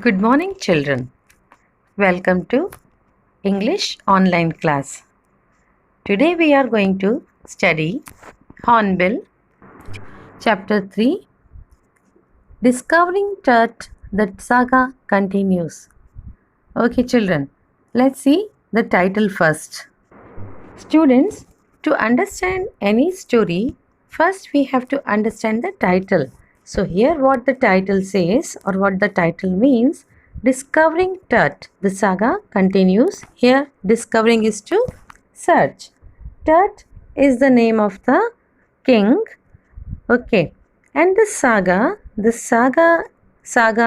Good morning, children. Welcome to English online class. Today we are going to study Hornbill, Chapter 3, Discovering Tut. The saga continues. Okay, children, let's see the title first. Students, to understand any story, first we have to understand the title. So, here what the title says or what the title means, Discovering Tut. The saga continues. Here, discovering is to search. Tut is the name of the king. Okay. And saga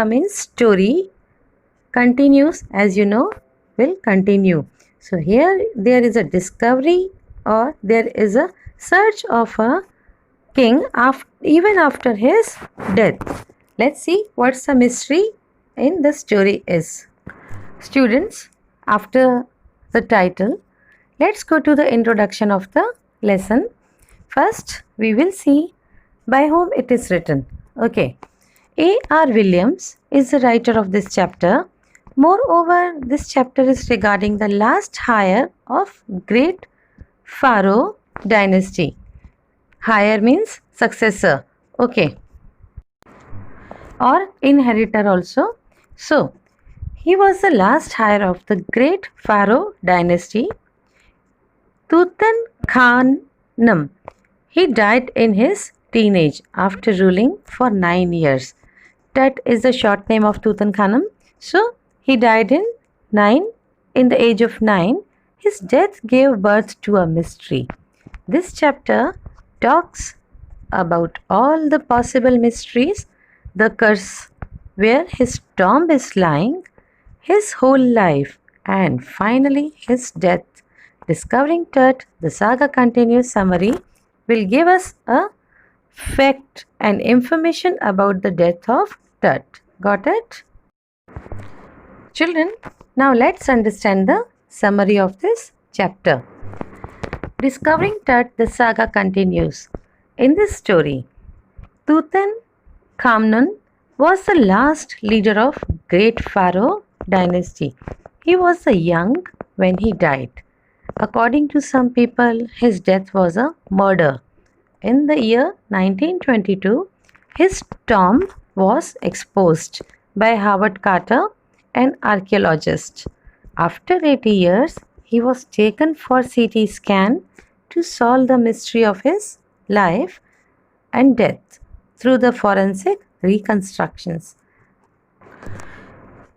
means story, continues, as you know, will continue. So here there is a discovery or there is a search of a king even after his death. Let's see what's the mystery in the story is. Students, after the title, let's go to the introduction of the lesson. First, we will see by whom it is written. Okay. A.R. Williams is the writer of this chapter. Moreover, this chapter is regarding the last heir of great Pharaoh dynasty. Heir means successor. Okay. Or inheritor also. So, he was the last heir of the great Pharaoh dynasty, Tutankhamun. He died in his teenage after ruling for 9 years. Tut is the short name of Tutankhamun. So, he died in the age of 9. His death gave birth to a mystery. This chapter talks about all the possible mysteries, the curse where his tomb is lying, his whole life, and finally his death. Discovering Tut, the saga continues summary will give us a fact and information about the death of Tut. Got it? Children, now let's understand the summary of this chapter. Discovering Tut, the saga continues. In this story, Tutankhamun was the last leader of great Pharaoh dynasty. He was young when he died. According to some people, his death was a murder. In the year 1922, his tomb was exposed by Howard Carter, an archaeologist. After 80 years, he was taken for CT scan to solve the mystery of his life and death through the forensic reconstructions.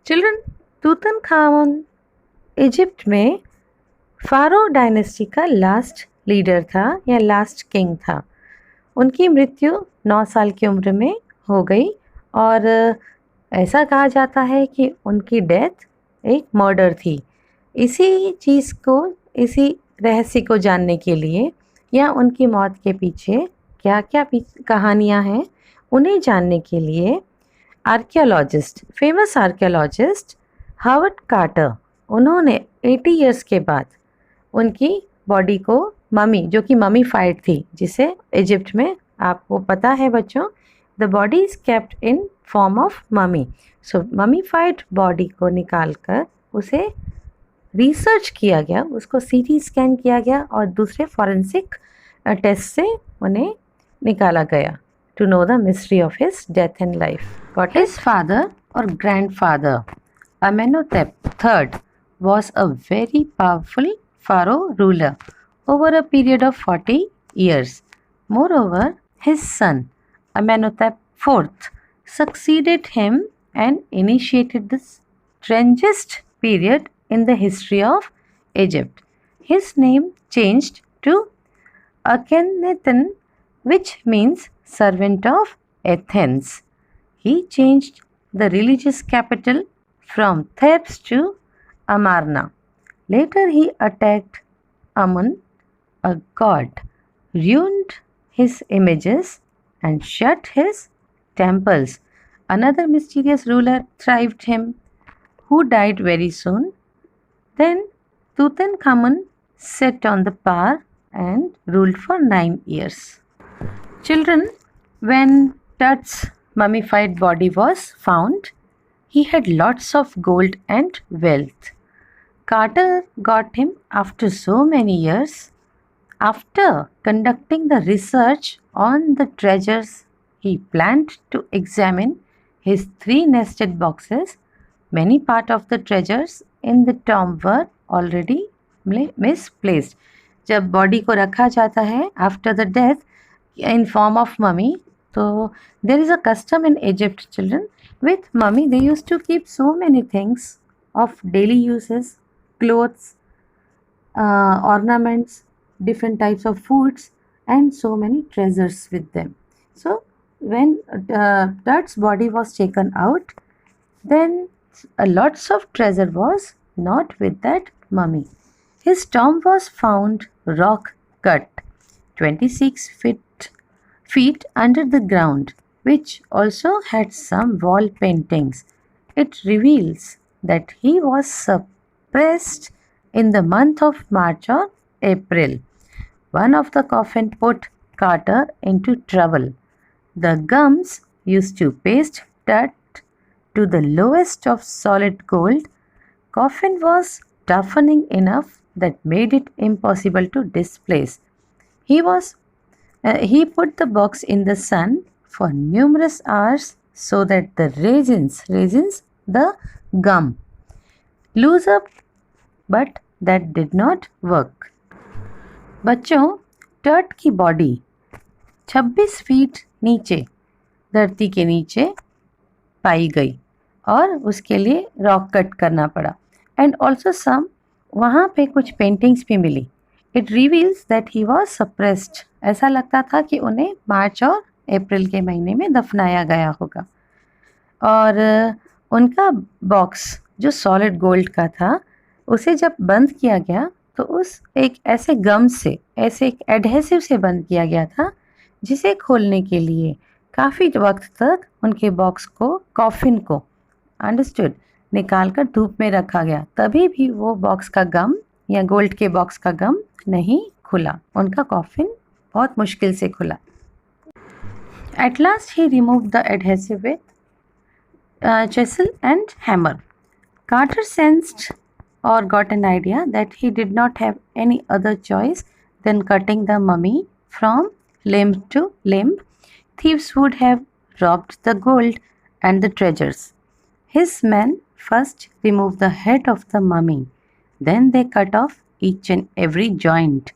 Children, Tutankhamun Egypt में फ़ारो dynasty का last leader था या last king था. उनकी मृत्यु 9 साल की उम्र में हो गई और ऐसा कहा जाता है कि उनकी डेथ एक मर्डर थी. इसी रहस्य को जानने के लिए या उनकी मौत के पीछे क्या क्या कहानियाँ हैं, उन्हें जानने के लिए फेमस आर्कियोलॉजिस्ट हावर्ड कार्टर, उन्होंने 80 इयर्स के बाद उनकी बॉडी को जो कि ममीफाइड थी, जिसे इजिप्ट में आपको पता है बच्चों, the body is kept in form of mummy. So mummified body को निकालकर उसे रिसर्च किया गया, उसको सीटी स्कैन किया गया और दूसरे फॉरेंसिक टेस्ट से उन्हें निकाला गया to know the mystery of his death and life. Got his father or grandfather, Amenhotep III, was a very powerful pharaoh ruler over a period of 40 years. Moreover, his son, Amenhotep IV, succeeded him and initiated the strangest period in the history of Egypt. His name changed to Akhenaten, which means servant of Athens. He changed the religious capital from Thebes to Amarna. Later he attacked Amun, a god, ruined his images and shut his temples. Another mysterious ruler thrived him, who died very soon. Then Tutankhamun sat on the power and ruled for 9 years. Children, when Tut's mummified body was found, he had lots of gold and wealth. Carter got him after so many years. After conducting the research on the treasures, he planned to examine his 3 nested boxes. Many part of the treasures in the tomb were already misplaced. जब body को रखा जाता है after the death in form of mummy, so there is a custom in Egypt, children. With mummy, they used to keep so many things of daily uses, clothes, ornaments, different types of foods, and so many treasures with them. So when Tut's body was taken out, then lots of treasure was not with that mummy. His tomb was found rock cut 26 feet under the ground, which also had some wall paintings. It reveals that he was suppressed in the month of March or April. One of the coffin put Carter into trouble. The gums used to paste Tut to the lowest of solid gold. Coffin was toughening enough that made it impossible to displace. He put the box in the sun for numerous hours so that the resins, the gum, loose up, but that did not work. बच्चों, tert की body 26 feet नीचे धरती के नीचे पाई गई और उसके लिए रॉक कट करना पड़ा. एंड ऑल्सो सम वहाँ पे कुछ पेंटिंग्स भी मिली. It reveals that he was suppressed. ऐसा लगता था कि उन्हें मार्च और अप्रैल के महीने में दफनाया गया होगा. और उनका बॉक्स जो सॉलिड गोल्ड का था, उसे जब बंद किया गया तो उस एक ऐसे गम से, ऐसे एक एडहेसिव से बंद किया गया था, जिसे खोलने के लिए काफ़ी वक्त तक उनके बॉक्स को, कॉफिन को, अंडरस्टूड, निकाल कर धूप में रखा गया. तभी भी वो बॉक्स का गम या गोल्ड के बॉक्स का गम नहीं खुला. उनका कॉफिन बहुत मुश्किल से खुला. At last he removed the adhesive with chisel and hammer. Carter sensed or got an idea that he did not have any other choice than cutting the mummy from limb to limb. Thieves would have robbed the gold and the treasures. His men first removed the head of the mummy. Then they cut off each and every joint.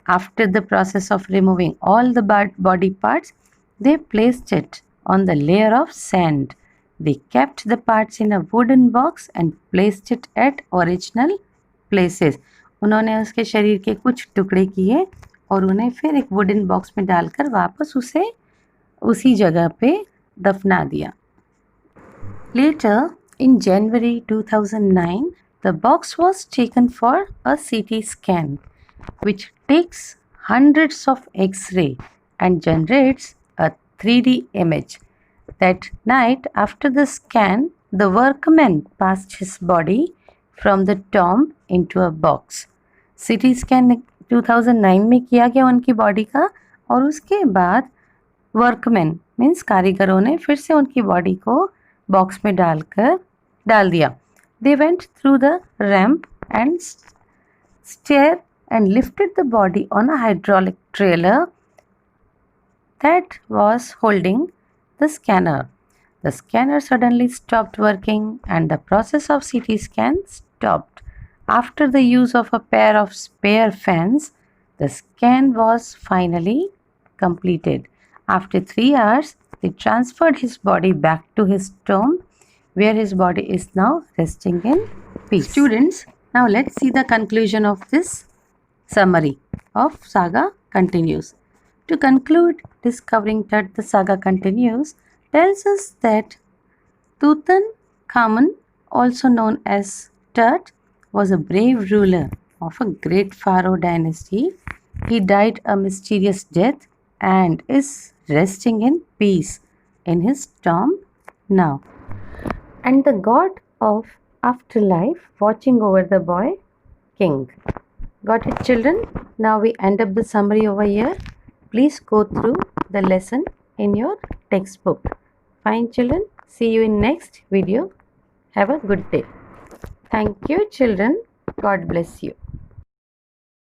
After the process of removing all the body parts, they placed it on the layer of sand. They kept the parts in a wooden box and placed it at original places. उन्होंने उसके शरीर के कुछ टुकड़े किए और उन्हें फिर एक वुडन बॉक्स में डालकर वापस उसे उसी जगह पे दफना दिया. Later, in January 2009, the box was taken for a CT scan, which takes hundreds of X-ray and generates a 3D image. That night, after the scan, the workman passed his body from the tomb into a box. CT scan 2009 में किया गया उनकी body का, और उसके बाद workman means कारीगरों ने फिर से उनकी बॉडी को बॉक्स में डाल दिया. They went through the ramp and stair and lifted the body on a hydraulic trailer that was holding the scanner. The scanner suddenly stopped working and the process of CT scan stopped. After the use of a pair of spare fans, the scan was finally completed. After 3 hours, they transferred his body back to his tomb, where his body is now resting in peace. Students, now let's see the conclusion of this summary of Saga Continues. To conclude, Discovering Tut, the saga continues, tells us that Tutankhamun, also known as Tut, was a brave ruler of a great pharaoh dynasty. He died a mysterious death and is resting in peace in his tomb now. And the god of afterlife watching over the boy king. Got it, children? Now we end up the summary over here. Please go through the lesson in your textbook. Fine, children. See you in next video. Have a good day. Thank you, children. God bless you.